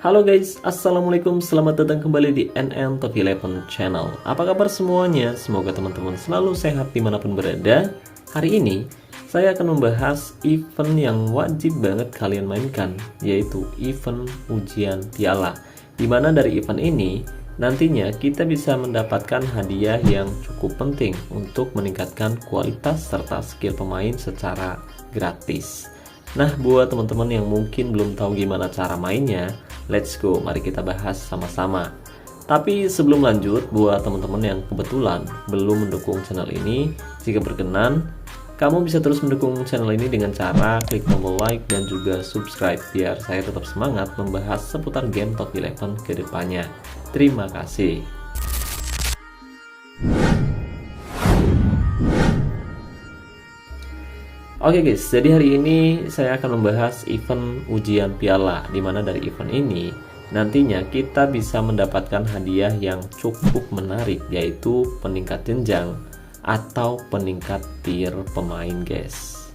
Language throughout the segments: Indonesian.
Halo guys, assalamualaikum, selamat datang kembali di NN Top 11 Channel. Apa kabar semuanya? Semoga teman-teman selalu sehat dimanapun berada. Hari ini saya akan membahas event yang wajib banget kalian mainkan, yaitu event ujian piala. Dimana dari event ini nantinya kita bisa mendapatkan hadiah yang cukup penting untuk meningkatkan kualitas serta skill pemain secara gratis. Nah, buat teman-teman yang mungkin belum tahu gimana cara mainnya, let's go, mari kita bahas sama-sama. Tapi sebelum lanjut, buat teman-teman yang kebetulan belum mendukung channel ini, jika berkenan, kamu bisa terus mendukung channel ini dengan cara klik tombol like dan juga subscribe, biar saya tetap semangat membahas seputar game Top 11 ke depannya. Terima kasih. Oke guys, jadi hari ini saya akan membahas event ujian piala, dimana dari event ini nantinya kita bisa mendapatkan hadiah yang cukup menarik, yaitu peningkat jenjang atau peningkat tier pemain guys.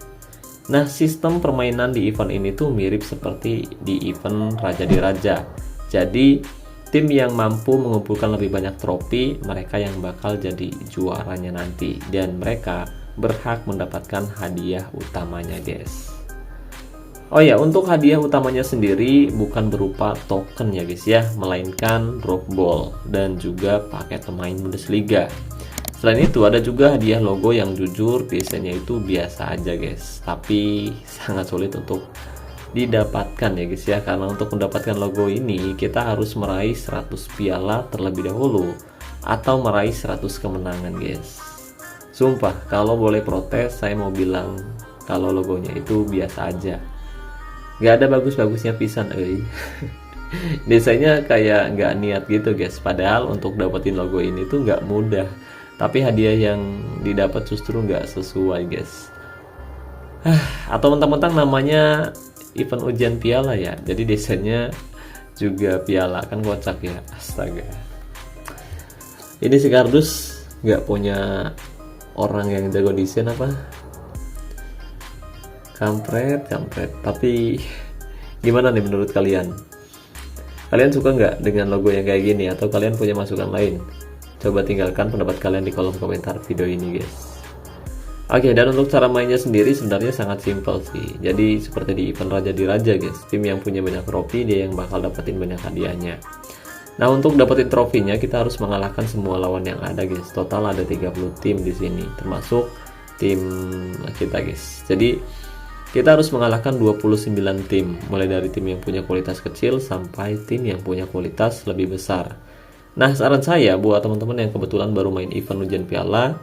Nah, sistem permainan di event ini tuh mirip seperti di event Raja di Raja. Jadi tim yang mampu mengumpulkan lebih banyak trofi, mereka yang bakal jadi juaranya nanti, dan mereka berhak mendapatkan hadiah utamanya guys. Oh ya, untuk hadiah utamanya sendiri bukan berupa token ya guys ya, melainkan drop ball dan juga paket pemain Bundesliga. Selain itu ada juga hadiah logo yang jujur biasanya itu biasa aja guys, tapi sangat sulit untuk didapatkan ya guys ya, karena untuk mendapatkan logo ini kita harus meraih 100 piala terlebih dahulu atau meraih 100 kemenangan guys. Sumpah, kalau boleh protes, saya mau bilang kalau logonya itu biasa aja. Gak ada bagus-bagusnya pisan, Biasanya kayak nggak niat gitu guys. Padahal untuk dapetin logo ini tuh nggak mudah. Tapi hadiah yang didapat justru nggak sesuai guys. Atau mentang-mentang namanya event ujian piala ya. Jadi desainnya juga piala, kan kocak ya. Astaga. Ini si kardus nggak punya orang yang jago desain apa? Kampret. Tapi gimana nih menurut kalian? Kalian suka nggak dengan logo yang kayak gini, atau kalian punya masukan lain? Coba tinggalkan pendapat kalian di kolom komentar video ini guys. Oke, dan untuk cara mainnya sendiri sebenarnya sangat simpel sih. Jadi seperti di event Raja di Raja guys, tim yang punya banyak trofi dia yang bakal dapetin banyak hadiahnya. Nah, untuk dapetin trofinya kita harus mengalahkan semua lawan yang ada guys. Total ada 30 tim di sini, termasuk tim kita guys. Jadi kita harus mengalahkan 29 tim, mulai dari tim yang punya kualitas kecil sampai tim yang punya kualitas lebih besar. Nah, saran saya buat teman-teman yang kebetulan baru main event ujian piala,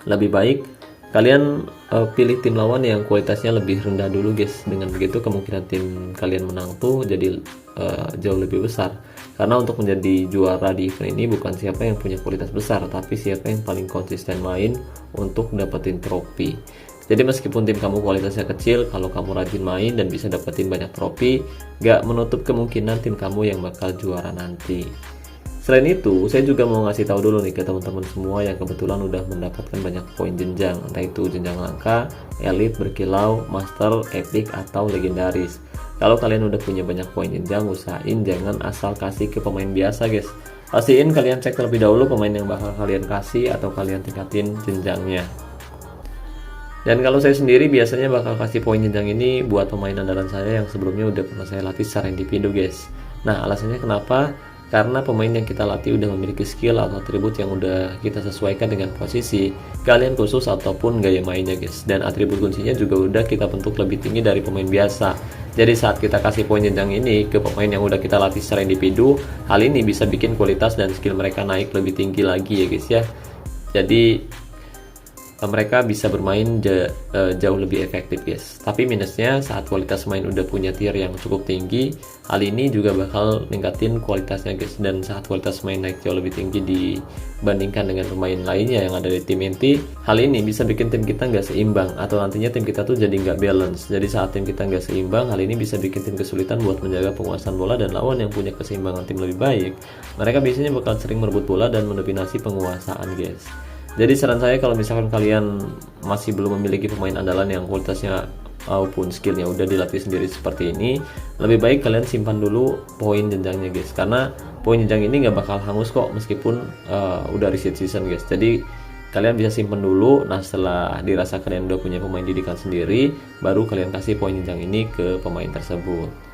lebih baik kalian pilih tim lawan yang kualitasnya lebih rendah dulu guys. Dengan begitu kemungkinan tim kalian menang tuh jadi jauh lebih besar. Karena untuk menjadi juara di event ini bukan siapa yang punya kualitas besar, tapi siapa yang paling konsisten main untuk dapetin trofi. Jadi meskipun tim kamu kualitasnya kecil, kalau kamu rajin main dan bisa dapetin banyak trofi, gak menutup kemungkinan tim kamu yang bakal juara nanti. Selain itu, saya juga mau ngasih tahu dulu nih ke teman-teman semua yang kebetulan udah mendapatkan banyak poin jenjang, entah itu jenjang langka, elite, berkilau, master, epic, atau legendaris. Kalau kalian udah punya banyak poin jenjang, usahain jangan asal kasih ke pemain biasa guys. Pastiin kalian cek terlebih dahulu pemain yang bakal kalian kasih atau kalian tingkatin jenjangnya. Dan kalau saya sendiri biasanya bakal kasih poin jenjang ini buat pemain andalan saya yang sebelumnya udah pernah saya latih secara individu guys. Nah, alasannya kenapa? Karena pemain yang kita latih udah memiliki skill atau atribut yang udah kita sesuaikan dengan posisi kalian khusus ataupun gaya mainnya guys. Dan atribut kuncinya juga udah kita bentuk lebih tinggi dari pemain biasa. Jadi saat kita kasih poin jenjang ini ke pemain yang udah kita latih secara individu, hal ini bisa bikin kualitas dan skill mereka naik lebih tinggi lagi ya guys ya. Jadi mereka bisa bermain jauh lebih efektif guys. Tapi minusnya saat kualitas main udah punya tier yang cukup tinggi, hal ini juga bakal ningkatin kualitasnya guys. Dan saat kualitas main naik jauh lebih tinggi dibandingkan dengan pemain lainnya yang ada di tim inti, hal ini bisa bikin tim kita nggak seimbang, atau nantinya tim kita tuh jadi nggak balance. Jadi saat tim kita nggak seimbang, hal ini bisa bikin tim kesulitan buat menjaga penguasaan bola, dan lawan yang punya keseimbangan tim lebih baik, mereka biasanya bakal sering merebut bola dan mendominasi penguasaan guys. Jadi saran saya kalau misalkan kalian masih belum memiliki pemain andalan yang kualitasnya maupun skillnya udah dilatih sendiri seperti ini, lebih baik kalian simpan dulu poin jenjangnya guys, karena poin jenjang ini nggak bakal hangus kok meskipun udah reset season guys. Jadi kalian bisa simpan dulu. Nah, setelah dirasa kalian udah punya pemain didikan sendiri, baru kalian kasih poin jenjang ini ke pemain tersebut.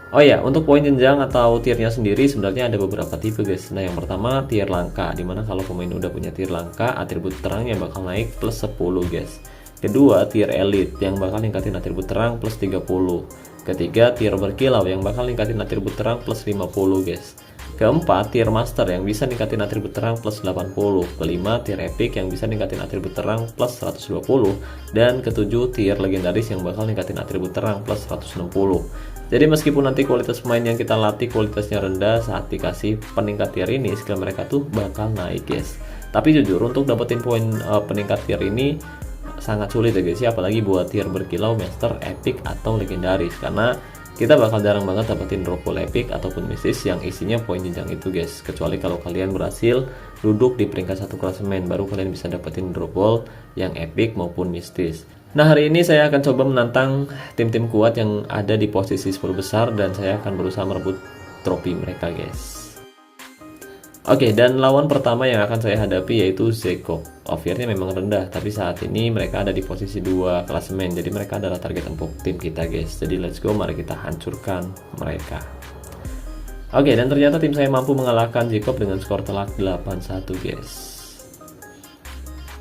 Oh ya, untuk poin jenjang atau tiernya sendiri sebenarnya ada beberapa tipe guys. Nah, yang pertama tier langka, dimana kalau pemain udah punya tier langka, atribut terangnya bakal naik plus 10 guys. Kedua, tier elite yang bakal ningkatin atribut terang plus 30. Ketiga, tier berkilau yang bakal ningkatin atribut terang plus 50 guys. Keempat, tier master yang bisa ningkatin atribut terang plus 80. Kelima, tier epic yang bisa ningkatin atribut terang plus 120. Dan ketujuh, tier legendaris yang bakal ningkatin atribut terang plus 160. Jadi meskipun nanti kualitas pemain yang kita latih kualitasnya rendah, saat dikasih peningkat tier ini, skill mereka tuh bakal naik guys. Tapi jujur untuk dapetin poin peningkat tier ini sangat sulit ya guys ya, apalagi buat tier berkilau, master, epic atau legendaris, karena kita bakal jarang banget dapetin drop ball epic ataupun mistis yang isinya poin jenjang itu guys, kecuali kalau kalian berhasil duduk di peringkat 1 klasemen, baru kalian bisa dapetin drop ball yang epic maupun mistis. Nah, hari ini saya akan coba menantang tim-tim kuat yang ada di posisi 10 besar dan saya akan berusaha merebut trofi mereka guys. Oke, dan lawan pertama yang akan saya hadapi yaitu Zeko. Offernya memang rendah, tapi saat ini mereka ada di posisi 2 klasemen, jadi mereka adalah target empuk tim kita guys. Jadi let's go, mari kita hancurkan mereka. Oke, dan ternyata tim saya mampu mengalahkan Jacob dengan skor telak 8-1 guys.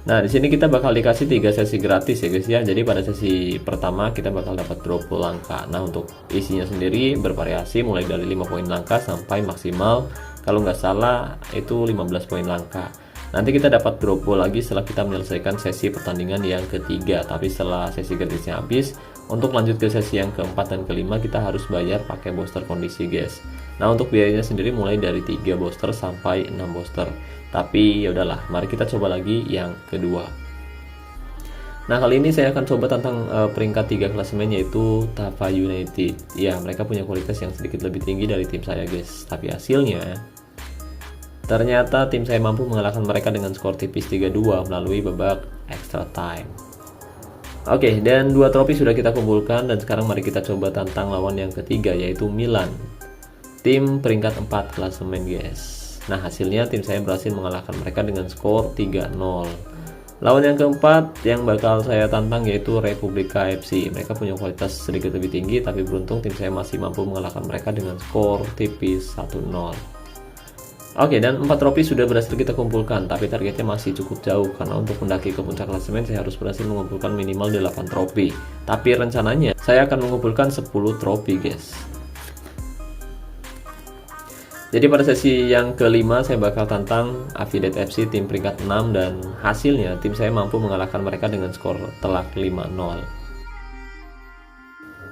Nah, di sini kita bakal dikasih 3 sesi gratis ya guys ya. Jadi pada sesi pertama kita bakal dapat drop langka. Nah, untuk isinya sendiri bervariasi mulai dari 5 poin langka sampai maksimal kalau nggak salah itu 15 poin langka. Nanti kita dapat drop lagi setelah kita menyelesaikan sesi pertandingan yang ketiga. Tapi setelah sesi gratisnya habis, untuk lanjut ke sesi yang keempat dan kelima kita harus bayar pakai booster kondisi guys. Nah, untuk biayanya sendiri mulai dari 3 booster sampai 6 booster. Tapi ya udahlah, mari kita coba lagi yang kedua. Nah, kali ini saya akan coba tentang peringkat 3 klasemen yaitu Tava United. Ya, mereka punya kualitas yang sedikit lebih tinggi dari tim saya guys. Tapi hasilnya ternyata tim saya mampu mengalahkan mereka dengan skor tipis 3-2 melalui babak extra time. Oke, dan 2 trofi sudah kita kumpulkan dan sekarang mari kita coba tantang lawan yang ketiga yaitu Milan. Tim peringkat 4 klasemen guys. Nah, hasilnya tim saya berhasil mengalahkan mereka dengan skor 3-0. Lawan yang keempat yang bakal saya tantang yaitu Republika FC. Mereka punya kualitas sedikit lebih tinggi, tapi beruntung tim saya masih mampu mengalahkan mereka dengan skor tipis 1-0. Oke, dan 4 trofi sudah berhasil kita kumpulkan, tapi targetnya masih cukup jauh karena untuk mendaki ke puncak klasemen saya harus berhasil mengumpulkan minimal 8 trofi. Tapi rencananya saya akan mengumpulkan 10 trofi guys. Jadi pada sesi yang kelima saya bakal tantang Avidet FC tim peringkat 6 dan hasilnya tim saya mampu mengalahkan mereka dengan skor telak 5-0.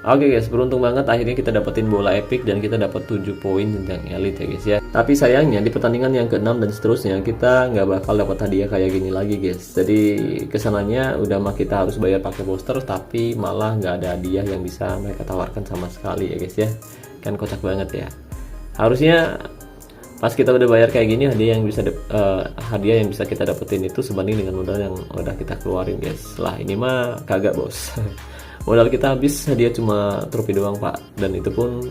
Oke guys, beruntung banget akhirnya kita dapetin bola epic dan kita dapat 7 poin jenjang elite ya guys ya. Tapi sayangnya di pertandingan yang ke-6 dan seterusnya kita nggak bakal dapat hadiah kayak gini lagi guys. Jadi kesananya udah mah kita harus bayar pakai booster, tapi malah nggak ada hadiah yang bisa mereka tawarkan sama sekali ya guys ya. Kan kocak banget ya. Harusnya pas kita udah bayar kayak gini hadiah yang bisa kita dapetin itu sebanding dengan modal yang udah kita keluarin guys. Lah ini mah kagak bos. Modal kita habis, hadiah cuma trofi doang pak, dan itu pun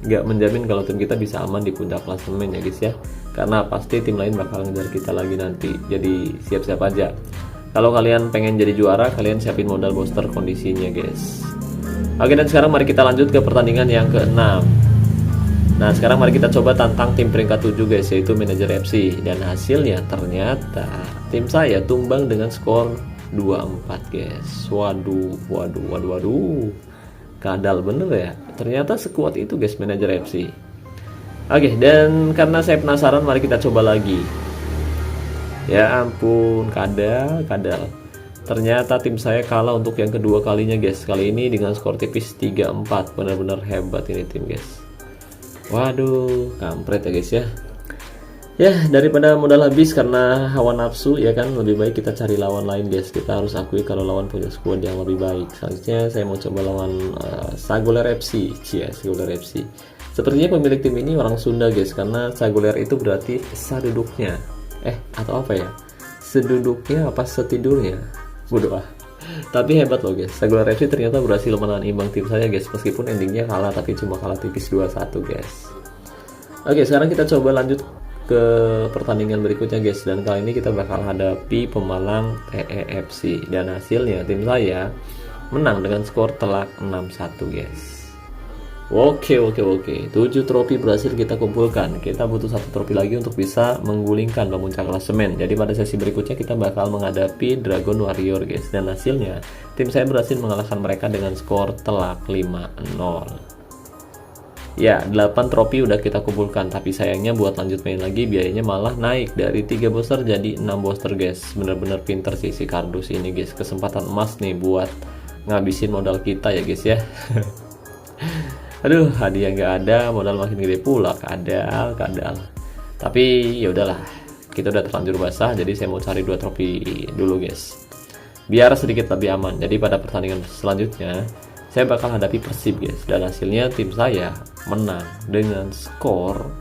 nggak menjamin kalau tim kita bisa aman di puncak klasemen ya guys ya, karena pasti tim lain bakal ngejar kita lagi nanti. Jadi siap-siap aja. Kalau kalian pengen jadi juara, kalian siapin modal booster kondisinya guys. Oke, dan sekarang mari kita lanjut ke pertandingan yang ke-6. Nah, sekarang mari kita coba tantang tim peringkat 7 guys, yaitu Manager FC. Dan hasilnya ternyata tim saya tumbang dengan skor 2-4 guys. Waduh. Kadal bener ya. Ternyata sekuat itu guys Manager FC. Oke, dan karena saya penasaran, mari kita coba lagi. Ya ampun, kadal. Ternyata tim saya kalah untuk yang kedua kalinya guys. Kali ini dengan skor tipis 3-4. Benar-benar hebat ini tim guys. Waduh, kampret ya guys ya. Ya, daripada modal habis karena hawa nafsu ya kan, lebih baik kita cari lawan lain guys. Kita harus akui kalau lawan punya squad yang lebih baik. Selanjutnya saya mau coba lawan Saguler FC. Saguler FC. Sepertinya pemilik tim ini orang Sunda guys, karena Saguler itu berarti saduduknya. Atau apa ya? Seduduknya apa setidurnya? Bodoh ah. Tapi hebat loh guys, Sagular FC ternyata berhasil menahan imbang tim saya guys, meskipun endingnya kalah tapi cuma kalah tipis 2-1 guys. Oke, sekarang kita coba lanjut ke pertandingan berikutnya guys, dan kali ini kita bakal hadapi Pemalang TEFC dan hasilnya tim saya menang dengan skor telak 6-1 guys. Oke, 7 trofi berhasil kita kumpulkan. Kita butuh 1 trofi lagi untuk bisa menggulingkan pemuncak klasemen. Jadi pada sesi berikutnya kita bakal menghadapi Dragon Warrior guys, dan hasilnya tim saya berhasil mengalahkan mereka dengan skor telak 5-0. Ya, 8 trofi udah kita kumpulkan, tapi sayangnya buat lanjut main lagi biayanya malah naik dari 3 booster jadi 6 booster guys. Bener-bener pinter sih si kardus ini guys, kesempatan emas nih buat ngabisin modal kita ya guys ya. Aduh, hadiah nggak ada, modal makin gede pula, kadal. Tapi ya udahlah, kita udah terlanjur basah, jadi saya mau cari 2 trofi dulu guys, biar sedikit lebih aman. Jadi pada pertandingan selanjutnya saya bakal hadapi Persib guys, dan hasilnya tim saya menang dengan skor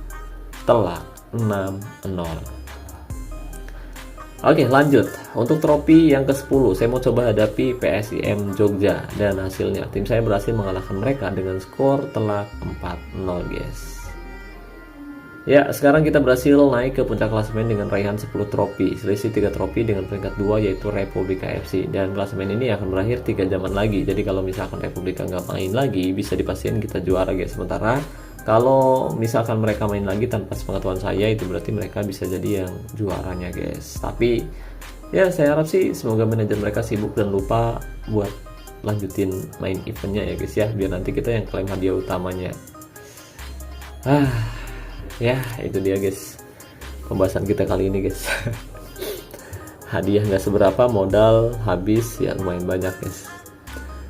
telak 6-0. Oke, lanjut. Untuk trofi yang ke-10 saya mau coba hadapi PSIM Jogja, dan hasilnya tim saya berhasil mengalahkan mereka dengan skor telak 4-0 guys. Ya, sekarang kita berhasil naik ke puncak klasemen dengan raihan 10 trofi, selisih 3 trofi dengan peringkat 2 yaitu Republika FC, dan klasemen ini akan berakhir 3 jaman lagi. Jadi kalau misalkan Republika nggak main lagi, bisa dipastikan kita juara guys. Sementara kalau misalkan mereka main lagi tanpa sepengetahuan saya, itu berarti mereka bisa jadi yang juaranya guys. Tapi ya saya harap sih semoga manajer mereka sibuk dan lupa buat lanjutin main eventnya ya guys ya, biar nanti kita yang klaim hadiah utamanya. Ya itu dia guys pembahasan kita kali ini guys. Hadiah nggak seberapa, modal habis ya lumayan banyak guys.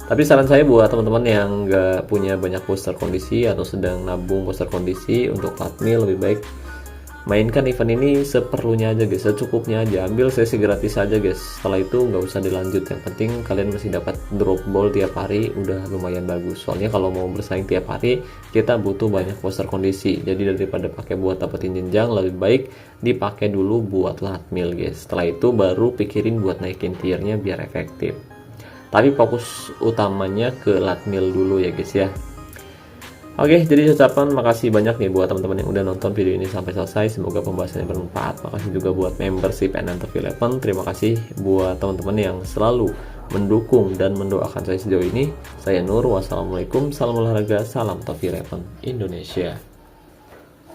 Tapi saran saya buat teman-teman yang nggak punya banyak booster kondisi atau sedang nabung booster kondisi untuk Latmil, lebih baik mainkan event ini seperlunya aja guys, secukupnya aja. Ambil sesi gratis aja guys, setelah itu nggak usah dilanjut. Yang penting kalian masih dapat drop ball tiap hari, udah lumayan bagus. Soalnya kalau mau bersaing tiap hari kita butuh banyak booster kondisi, jadi daripada pakai buat dapetin jenjang, lebih baik dipakai dulu buat Latmil guys. Setelah itu baru pikirin buat naikin tiernya biar efektif. Tapi fokus utamanya ke Latmil dulu ya guys ya. Oke, jadi ucapan makasih banyak nih buat teman-teman yang udah nonton video ini sampai selesai. Semoga pembahasannya bermanfaat. Makasih juga buat membership N911. Terima kasih buat teman-teman yang selalu mendukung dan mendoakan saya sejauh ini. Saya Nur, wassalamualaikum, salam olahraga, salam Top 11 Indonesia.